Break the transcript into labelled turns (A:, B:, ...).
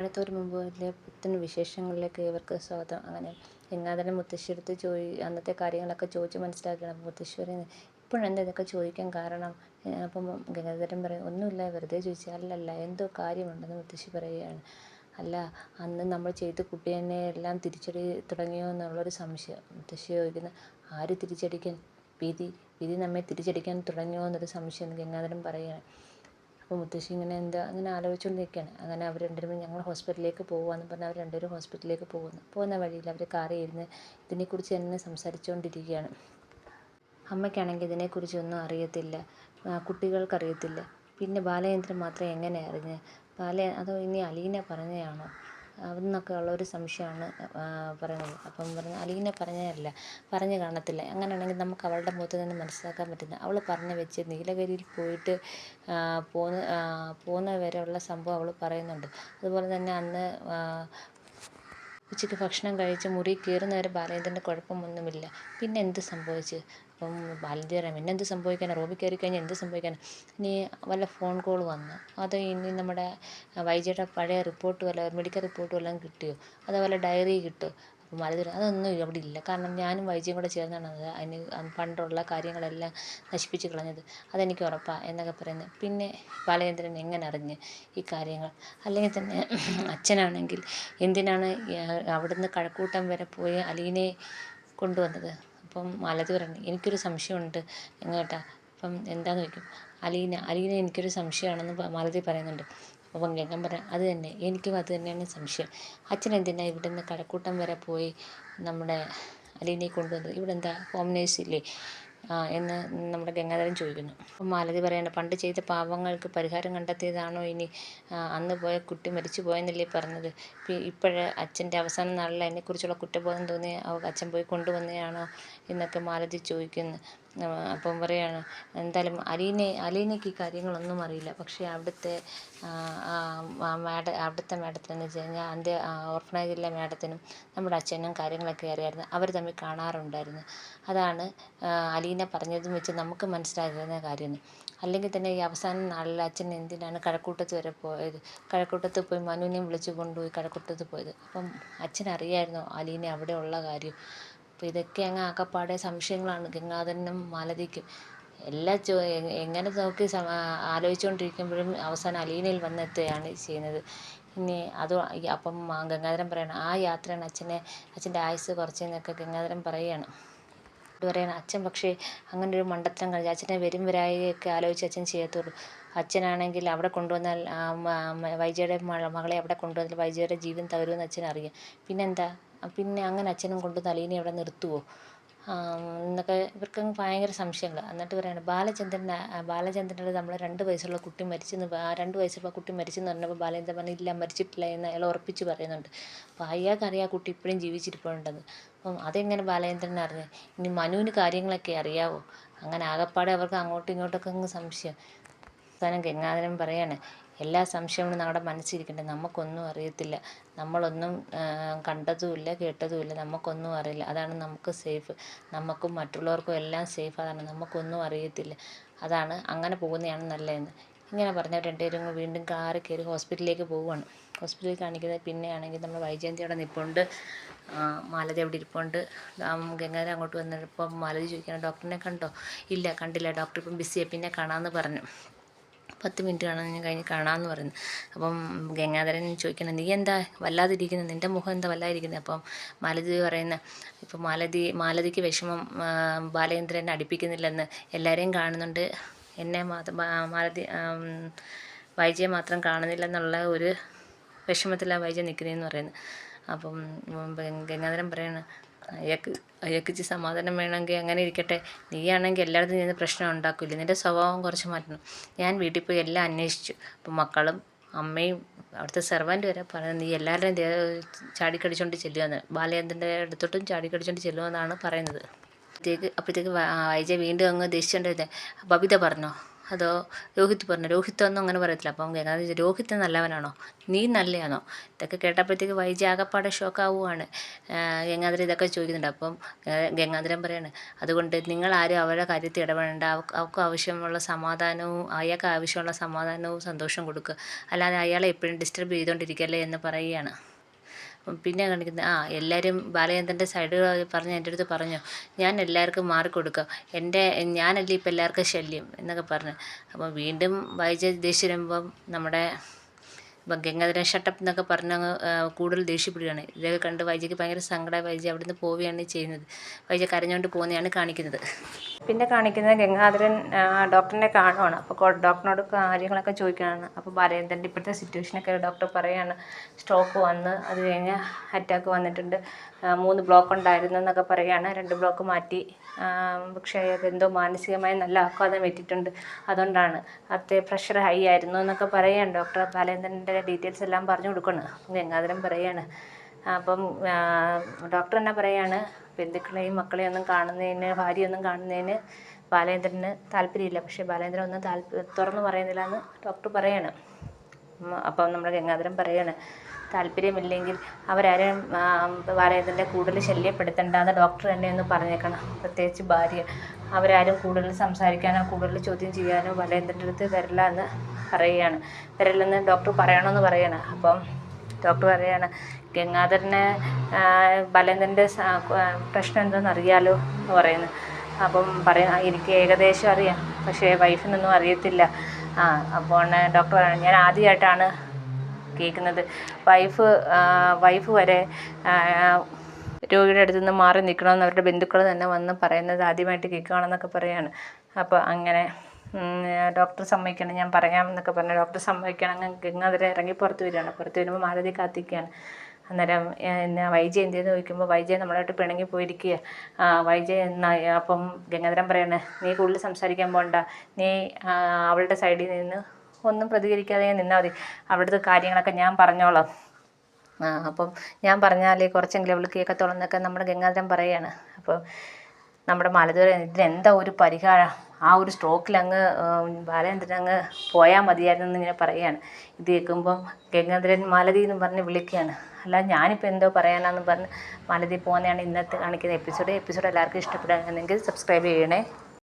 A: അടുത്തൊരു മുമ്പിലെ പുത്തൻ വിശേഷങ്ങളിലേക്ക് ഇവർക്ക് സ്വാഗതം. അങ്ങനെ ഗംഗാധരൻ മുത്തശ്ശിയെടുത്ത് അന്നത്തെ കാര്യങ്ങളൊക്കെ ചോദിച്ച് മനസ്സിലാക്കുകയാണ്. അപ്പോൾ മുത്തശ്ശി പറയുന്നത്, ഇപ്പോഴെന്താ ഇതൊക്കെ ചോദിക്കാൻ കാരണം? അപ്പം ഗംഗാധരൻ പറയും, ഒന്നുമില്ല, വെറുതെ ചോദിച്ചാൽ. അല്ലല്ല, എന്തോ കാര്യമുണ്ടെന്ന് മുത്തശ്ശി പറയുകയാണ്. അല്ല, അന്ന് നമ്മൾ ചെയ്ത കുട്ടീനെ എല്ലാം തിരിച്ചടി തുടങ്ങിയോ എന്നുള്ളൊരു സംശയം. മുത്തശ്ശി ചോദിക്കുന്നത്, ആര് തിരിച്ചടിക്കാൻ? വിധി വിധി നമ്മെ തിരിച്ചടിക്കാൻ തുടങ്ങിയോ എന്നൊരു സംശയം ഗംഗാധരൻ പറയുകയാണ്. അപ്പോൾ മുത്തശ്ശി അങ്ങനെ ആലോചിച്ചുകൊണ്ട് നിൽക്കുകയാണ്. അങ്ങനെ അവർ രണ്ടുപേരും ഞങ്ങൾ ഹോസ്പിറ്റലിലേക്ക് പോകുകയെന്ന് പറഞ്ഞാൽ അവർ രണ്ടുപേരും ഹോസ്പിറ്റലിലേക്ക് പോകുന്ന വഴിയിൽ അവർ കാറിൽ ഇരുന്ന് ഇതിനെക്കുറിച്ച് തന്നെ സംസാരിച്ചുകൊണ്ടിരിക്കുകയാണ്. അമ്മയ്ക്കാണെങ്കിൽ ഇതിനെക്കുറിച്ചൊന്നും അറിയത്തില്ല, കുട്ടികൾക്കറിയത്തില്ല. പിന്നെ ബാലചന്ദ്രൻ മാത്രം എങ്ങനെ അറിഞ്ഞ്? അതോ ഇനി അലീന പറഞ്ഞതാണോ എന്നൊക്കെ ഉള്ളൊരു സംശയമാണ് പറയുന്നത്. അപ്പം പറഞ്ഞു, അലീന പറഞ്ഞതല്ല, പറഞ്ഞു കാണത്തില്ല. അങ്ങനെയാണെങ്കിൽ നമുക്ക് അവളുടെ മുഖത്ത് നിന്ന് മനസ്സിലാക്കാൻ പറ്റുന്നത് അവൾ പറഞ്ഞു വെച്ച് നീലഗിരിയിൽ പോയിട്ട് പോകുന്ന വരെയുള്ള സംഭവം അവൾ പറയുന്നുണ്ട്. അതുപോലെ തന്നെ അന്ന് ഉച്ചയ്ക്ക് ഭക്ഷണം കഴിച്ച് മുറി കയറുന്നവരെ ബാലചന്ദ്രൻ്റെ കുഴപ്പമൊന്നുമില്ല. പിന്നെ എന്ത് സംഭവിച്ച്? അപ്പം ബാലചന്ദ്രൻ പിന്നെ എന്ത് സംഭവിക്കാനാണ്? റൂമിൽ കയറി കഴിഞ്ഞാൽ എന്ത് സംഭവിക്കാനാണ്? ഇനി വല്ല ഫോൺ കോൾ വന്നോ? അതോ ഇനി നമ്മുടെ വൈജയുടെ പഴയ റിപ്പോർട്ട് മെഡിക്കൽ റിപ്പോർട്ട് വല്ലതും കിട്ടിയോ? അതേപോലെ ഡയറി കിട്ടുമോ? അപ്പം ബാലചന്ദ്രൻ അതൊന്നും അവിടെ ഇല്ല. കാരണം ഞാനും വൈജയും കൂടെ ചേർന്നാണ് അതിന് പണ്ടുള്ള കാര്യങ്ങളെല്ലാം നശിപ്പിച്ച് കളഞ്ഞത്. അതെനിക്ക് ഉറപ്പാണ് എന്നൊക്കെ പറയുന്നത്. പിന്നെ ബാലചന്ദ്രൻ എങ്ങനെ അറിഞ്ഞ് ഈ കാര്യങ്ങൾ? അല്ലെങ്കിൽ തന്നെ അച്ഛനാണെങ്കിൽ എന്തിനാണ് അവിടുന്ന് കഴക്കൂട്ടം വരെ പോയി അലീനയെ കൊണ്ടുവന്നത്? അപ്പം മാലതി പറഞ്ഞു, എനിക്കൊരു സംശയമുണ്ട് എങ്ങോട്ടാ? അപ്പം എന്താണെന്ന് ചോദിക്കും. അലീന എനിക്കൊരു സംശയമാണെന്ന് മാലതി പറയുന്നുണ്ട്. അപ്പം ഗംഗൻ പറയാം, അത് തന്നെ, എനിക്കും അത് തന്നെയാണ് സംശയം. അച്ഛൻ എന്തിനാണ് ഇവിടുന്ന് കഴക്കൂട്ടം വരെ പോയി നമ്മുടെ അലീനയെ കൊണ്ടുവന്നത്? ഇവിടെ എന്താ ഹോം നേഴ്സില്ലേ എന്ന് നമ്മുടെ ഗംഗാധരൻ ചോദിക്കുന്നു. അപ്പം മാലതി പറയണ്ട, പണ്ട് ചെയ്ത പാവങ്ങൾക്ക് പരിഹാരം കണ്ടെത്തിയതാണോ ഇനി? അന്ന് പോയ കുട്ടി മരിച്ചു പോയെന്നല്ലേ പറഞ്ഞത്? ഇപ്പോഴേ അച്ഛൻ്റെ അവസാന നാളിൽ അതിനെക്കുറിച്ചുള്ള കുറ്റബോധം തോന്നി അച്ഛൻ പോയി കൊണ്ടുവന്നതാണോ എന്നൊക്കെ മാലതി ചോദിക്കുന്നു. അപ്പം പറയാണ്, എന്തായാലും അലീനയ്ക്ക് ഈ കാര്യങ്ങളൊന്നും അറിയില്ല. പക്ഷേ അവിടുത്തെ മാഡത്തിനെന്ന് വെച്ച് കഴിഞ്ഞാൽ ഓർഫനേജിലെ മാഡത്തിനും നമ്മുടെ അച്ഛനും കാര്യങ്ങളൊക്കെ അറിയാമായിരുന്നു. അവർ തമ്മിൽ കാണാറുണ്ടായിരുന്നു. അതാണ് അലീന പറഞ്ഞതും വെച്ച് നമുക്ക് മനസ്സിലാകുന്ന കാര്യം. അല്ലെങ്കിൽ തന്നെ ഈ അവസാന നാളിൽ അച്ഛൻ എന്തിനാണ് കഴക്കൂട്ടത്ത് വരെ പോയത്? കഴക്കൂട്ടത്ത് പോയി മനുവിനെയും വിളിച്ചു കൊണ്ടുപോയി കഴക്കൂട്ടത്ത് പോയത്. അപ്പം അച്ഛനറിയായിരുന്നോ അലീന അവിടെ ഉള്ള കാര്യം? അപ്പോൾ ഇതൊക്കെ അങ്ങ് ആകപ്പാടെ സംശയങ്ങളാണ് ഗംഗാധരനും മാലതിക്കും. എങ്ങനെ നോക്കി ആലോചിച്ചുകൊണ്ടിരിക്കുമ്പോഴും അവസാനം അലീനയിൽ വന്നെത്തുകയാണ് ചെയ്യുന്നത്. ഇനി അപ്പം ഗംഗാധരൻ പറയണം, ആ യാത്രയാണ് അച്ഛൻ്റെ ആയുസ്സ് കുറച്ചെന്നൊക്കെ ഗംഗാധരൻ പറയുകയാണ്. പറയണം, അച്ഛൻ പക്ഷേ അങ്ങനെ ഒരു മണ്ടത്തരം കളിച്ചു. അച്ഛനെ വരും വരായികയൊക്കെ ആലോചിച്ച് അച്ഛൻ ചെയ്യത്തുള്ളൂ. അച്ഛനാണെങ്കിൽ അവിടെ കൊണ്ടുവന്നാൽ വൈജയുടെ മകളെ അവിടെ കൊണ്ടുവന്നാൽ വൈജയുടെ ജീവൻ തകരുമെന്ന് അച്ഛനറിയാം. പിന്നെ അങ്ങനെ അച്ഛനും കൊണ്ടുവന്ന് അലീനെ അവിടെ നിർത്തുമോ എന്നൊക്കെ ഇവർക്കങ്ങ് ഭയങ്കര സംശയങ്ങൾ. എന്നിട്ട് പറയണം, ബാലചന്ദ്രൻ്റെ നമ്മൾ 2 വയസ്സുള്ള കുട്ടി മരിച്ചെന്ന് 2 വയസ്സുള്ള കുട്ടി മരിച്ചെന്ന് പറഞ്ഞപ്പോൾ ബാലചന്ദ്രൻ പറഞ്ഞു, ഇല്ല, മരിച്ചിട്ടില്ല എന്ന് അയാൾ ഉറപ്പിച്ച് പറയുന്നുണ്ട്. അപ്പോൾ അയാൾക്കറിയാം ആ കുട്ടി ഇപ്പോഴും ജീവിച്ചിരിപ്പുണ്ടെന്ന്. അപ്പം അതെങ്ങനെ ബാലചന്ദ്രൻ അറിഞ്ഞ്? ഇനി മനുവിന് കാര്യങ്ങളൊക്കെ അറിയാവോ? അങ്ങനെ ആകപ്പാടെ അവർക്ക് അങ്ങോട്ടും ഇങ്ങോട്ടൊക്കെ അങ്ങ് സംശയം. അവസാനം ഗംഗാധരൻ പറയാണ്, എല്ലാ സംശയവും നമ്മുടെ മനസ്സിരിക്കട്ടെ, നമുക്കൊന്നും അറിയത്തില്ല, നമ്മളൊന്നും കണ്ടതുമില്ല കേട്ടതുമില്ല, നമുക്കൊന്നും അറിയില്ല, അതാണ് നമുക്ക് സേഫ്. നമുക്കും മറ്റുള്ളവർക്കും എല്ലാം സേഫ്, അതാണ്, നമുക്കൊന്നും അറിയത്തില്ല, അതാണ്, അങ്ങനെ പോകുന്നതാണ് നല്ലതെന്ന് ഇങ്ങനെ പറഞ്ഞവർ രണ്ടുപേരും വീണ്ടും കാറിൽ കയറി ഹോസ്പിറ്റലിലേക്ക് പോവുകയാണ്. ഹോസ്പിറ്റലിൽ കാണിക്കുന്നത് പിന്നെയാണെങ്കിൽ നമ്മൾ വൈജയന്തി അവിടെ നിൽപ്പുണ്ട്, മാലതി അവിടെ ഇരിപ്പുണ്ട്. ഗംഗാധരൻ അങ്ങോട്ട് വന്നപ്പോൾ മാലതി ചോദിക്കുകയാണ്, ഡോക്ടറിനെ കണ്ടോ? ഇല്ല, കണ്ടില്ല, ഡോക്ടർ ഇപ്പം ബിസിയാണ്, പിന്നെ കാണാമെന്ന് പറഞ്ഞു, 10 മിനിറ്റ് കഴിഞ്ഞ് കാണാമെന്ന് പറയുന്നു. അപ്പം ഗംഗാധരൻ ചോദിക്കണം, നീ എന്താ വല്ലാതിരിക്കുന്നത്? നിൻ്റെ മുഖം എന്താ വല്ലാതിരിക്കുന്നത്? അപ്പം മാലതി പറയുന്ന, ഇപ്പം മാലതിക്ക് വിഷമം ബാലചന്ദ്രനെ അടുപ്പിക്കുന്നില്ലെന്ന് എല്ലാവരെയും കാണുന്നുണ്ട്, എന്നെ വൈജയെ മാത്രം കാണുന്നില്ലെന്നുള്ള ഒരു വിഷമത്തിലാണ് വൈജ നിൽക്കുന്നതെന്ന് പറയുന്നത്. അപ്പം ഗംഗാധരൻ പറയാണ്, അയാൾക്ക് ഇച്ചിരി സമാധാനം വേണമെങ്കിൽ അങ്ങനെ ഇരിക്കട്ടെ, നീയാണെങ്കിൽ എല്ലായിടത്തും നിന്ന് പ്രശ്നം ഉണ്ടാക്കില്ല, നിൻ്റെ സ്വഭാവം കുറച്ച് മാറ്റണം. ഞാൻ വീട്ടിൽ പോയി എല്ലാം അന്വേഷിച്ചു. അപ്പം മക്കളും അമ്മയും അവിടുത്തെ സെർവൻ്റ് വരെ പറയുന്നത്, നീ എല്ലാവരുടെയും ചാടിക്കടിച്ചുകൊണ്ട് ചെല്ലുമെന്ന്, ബാലചന്ദ്രൻ്റെ അടുത്തോട്ടും ചാടിക്കടിച്ചുകൊണ്ട് ചെല്ലുമെന്നാണ് പറയുന്നത്. അപ്പോഴത്തേക്ക് വൈജ വീണ്ടും അങ്ങ് ദേഷ്യമുണ്ടായിരുന്നത്, ബബിത പറഞ്ഞോ? അതോ രോഹിത് പറഞ്ഞു. രോഹിത്തൊന്നും അങ്ങനെ പറയത്തില്ല. അപ്പം ഗംഗാധരൻ ചോദിച്ചു, രോഹിത് നല്ലവനാണോ, നീ നല്ലയാണോ? ഇതൊക്കെ കേട്ടപ്പോഴത്തേക്ക് വൈജി ആകെപ്പാടെ ഷോക്കാവുകയാണ്. ഗംഗാധരൻ ഇതൊക്കെ ചോദിക്കുന്നുണ്ട്. അപ്പം ഗംഗാധരൻ പറയാണ്, അതുകൊണ്ട് നിങ്ങളാരും അവരുടെ കാര്യത്തിൽ ഇടപെടേണ്ട. അവർക്ക് ആവശ്യമുള്ള സമാധാനവും അയാൾക്ക് ആവശ്യമുള്ള സമാധാനവും സന്തോഷവും കൊടുക്കുക, അല്ലാതെ അയാളെ എപ്പോഴും ഡിസ്റ്റർബ് ചെയ്തുകൊണ്ടിരിക്കല്ലേ എന്ന് പറയുകയാണ്. പിന്നെ കാണിക്കുന്നത് എല്ലാവരും ബാലചന്ദ്രൻ്റെ സൈഡ് പറഞ്ഞ് എൻ്റെ അടുത്ത് പറഞ്ഞു, ഞാൻ എല്ലാവർക്കും മാർക്ക് കൊടുക്കാം, ഞാനല്ലേ ഇപ്പം എല്ലാവർക്കും ശല്യം എന്നൊക്കെ പറഞ്ഞു. അപ്പോൾ വീണ്ടും വൈജയ് ദേഷ്യം വരുമ്പം നമ്മുടെ ഗംഗാധരൻ ഷട്ടപ്പ് എന്നൊക്കെ പറഞ്ഞ് അങ്ങ് കൂടുതൽ ദേഷ്യപ്പെടുകയാണ്. ഇതൊക്കെ കണ്ട് വൈജയ്ക്ക് ഭയങ്കര സങ്കടമായി. വൈജ അവിടുന്ന് പോവുകയാണ് ചെയ്യുന്നത്. വൈജ കരഞ്ഞുകൊണ്ട് പോകുന്നതാണ് കാണിക്കുന്നത്. പിന്നെ കാണിക്കുന്നത് ഗംഗാധരൻ ഡോക്ടറിനെ കാണുവാണ്. അപ്പോൾ ഡോക്ടറിനോട് കാര്യങ്ങളൊക്കെ ചോദിക്കുകയാണ്. അപ്പോൾ ബാലചന്ദ്രൻ്റെ ഇപ്പോഴത്തെ സിറ്റുവേഷനൊക്കെ ഡോക്ടർ പറയുകയാണ്, സ്ട്രോക്ക് വന്ന് അത് കഴിഞ്ഞ് അറ്റാക്ക് വന്നിട്ടുണ്ട്, 3 ബ്ലോക്ക് ഉണ്ടായിരുന്നു എന്നൊക്കെ പറയുകയാണ്. 2 ബ്ലോക്ക് മാറ്റി, പക്ഷേ അതെന്തോ മാനസികമായി നല്ല ആഘാതം ഏറ്റിട്ടുണ്ട്, അതുകൊണ്ടാണ് പ്രഷർ ഹൈ ആയിരുന്നു എന്നൊക്കെ പറയുകയാണ്. ഡോക്ടർ ബാലചന്ദ്രൻ്റെ ഡീറ്റെയിൽസ് എല്ലാം പറഞ്ഞു കൊടുക്കണം. ഗംഗാധരൻ പറയുകയാണ്. അപ്പം ഡോക്ടർ തന്നെ പറയുകയാണ്, ബന്ധുക്കളെയും മക്കളെയും ഒന്നും കാണുന്നതിന്, ഭാര്യയൊന്നും കാണുന്നതിന് ബാലചന്ദ്രന് താല്പര്യമില്ല. പക്ഷേ ബാലചന്ദ്രൻ ഒന്നും തുറന്നു പറയുന്നില്ല എന്ന് ഡോക്ടർ പറയാണ്. അപ്പം നമ്മുടെ ഗംഗാധരൻ പറയാണ്, താല്പര്യമില്ലെങ്കിൽ അവരാരും ബാലചന്ദ്രനെ കൂടുതൽ ശല്യപ്പെടുത്തണ്ടെന്ന് ഡോക്ടർ തന്നെ ഒന്ന് പറഞ്ഞേക്കണം. പ്രത്യേകിച്ച് ഭാര്യ. അവരാരും കൂടുതൽ സംസാരിക്കാനോ കൂടുതൽ ചോദ്യം ചെയ്യാനോ ബാലചന്ദ്രൻ്റെ അടുത്ത് വരില്ല എന്ന് പറയുകയാണ്. വരില്ലെന്ന് ഡോക്ടർ പറയണമെന്ന് പറയാണ്. അപ്പം ഡോക്ടർ പറയാണ്, ഗംഗാധരന് ബാലചന്ദ്രൻ്റെ പ്രശ്നം എന്താണെന്ന് അറിയാലോ എന്ന് പറയുന്നു. അപ്പം എനിക്ക് ഏകദേശം അറിയാം, പക്ഷേ വൈഫിനൊന്നും അറിയത്തില്ല. അപ്പോൾ ഡോക്ടർ പറയാണ്, ഞാൻ ആദ്യമായിട്ടാണ് കേൾക്കുന്നത് വൈഫ് വരെ രോഗിയുടെ അടുത്ത് നിന്ന് മാറി നിൽക്കണമെന്ന് അവരുടെ ബന്ധുക്കൾ തന്നെ വന്ന് പറയുന്നത് ആദ്യമായിട്ട് കേൾക്കുകയാണെന്നൊക്കെ പറയാണ്. അപ്പോൾ അങ്ങനെ ഡോക്ടർ സമ്മതിക്കണം, ഞാൻ പറയാമെന്നൊക്കെ പറഞ്ഞു. ഡോക്ടർ സമ്മതിക്കണം. അങ്ങനെ ഗംഗാധരൻ ഇറങ്ങി പുറത്ത് വരികയാണ്. പുറത്ത് വരുമ്പോൾ മാലതി കാത്തിക്കുകയാണ്. അന്നേരം വൈജയ് എന്തെന്ന് ചോദിക്കുമ്പോൾ വൈജയ് നമ്മളായിട്ട് പിണങ്ങി പോയിരിക്കുക. വൈജയ് അപ്പം ഗംഗാധരൻ പറയാണ്, നീ കൂടുതൽ സംസാരിക്കാൻ പോകണ്ട, നീ അവളുടെ സൈഡിൽ നിന്ന് ഒന്നും പ്രതികരിക്കാതെ നിന്നാൽ മതി, അവിടുത്തെ കാര്യങ്ങളൊക്കെ ഞാൻ പറഞ്ഞോളാം. അപ്പം ഞാൻ പറഞ്ഞാൽ കുറച്ചെങ്കിലും അവൾ കേൾക്കത്തോളം എന്നൊക്കെ നമ്മുടെ ഗംഗാധരൻ പറയുകയാണ്. അപ്പോൾ നമ്മുടെ മാലതി ഇതിനെന്താ ഒരു പരിഹാരം, ആ ഒരു സ്ട്രോക്കിൽ അങ്ങ് ബാലചന്ദ്രൻ അങ്ങ് പോയാൽ മതിയായിരുന്നു ഇങ്ങനെ പറയുകയാണ്. ഇത് കേൾക്കുമ്പോൾ ഗംഗാധരൻ മാലതി എന്ന് പറഞ്ഞ് വിളിക്കുകയാണ്. അല്ല ഞാനിപ്പോൾ എന്തോ പറയാനാണെന്ന് പറഞ്ഞ് മാലതി പോകുന്നതാണ് ഇന്നത്തെ കാണിക്കുന്ന എപ്പിസോഡ് എല്ലാവർക്കും ഇഷ്ടപ്പെടുകയാണെങ്കിൽ സബ്സ്ക്രൈബ് ചെയ്യണേ.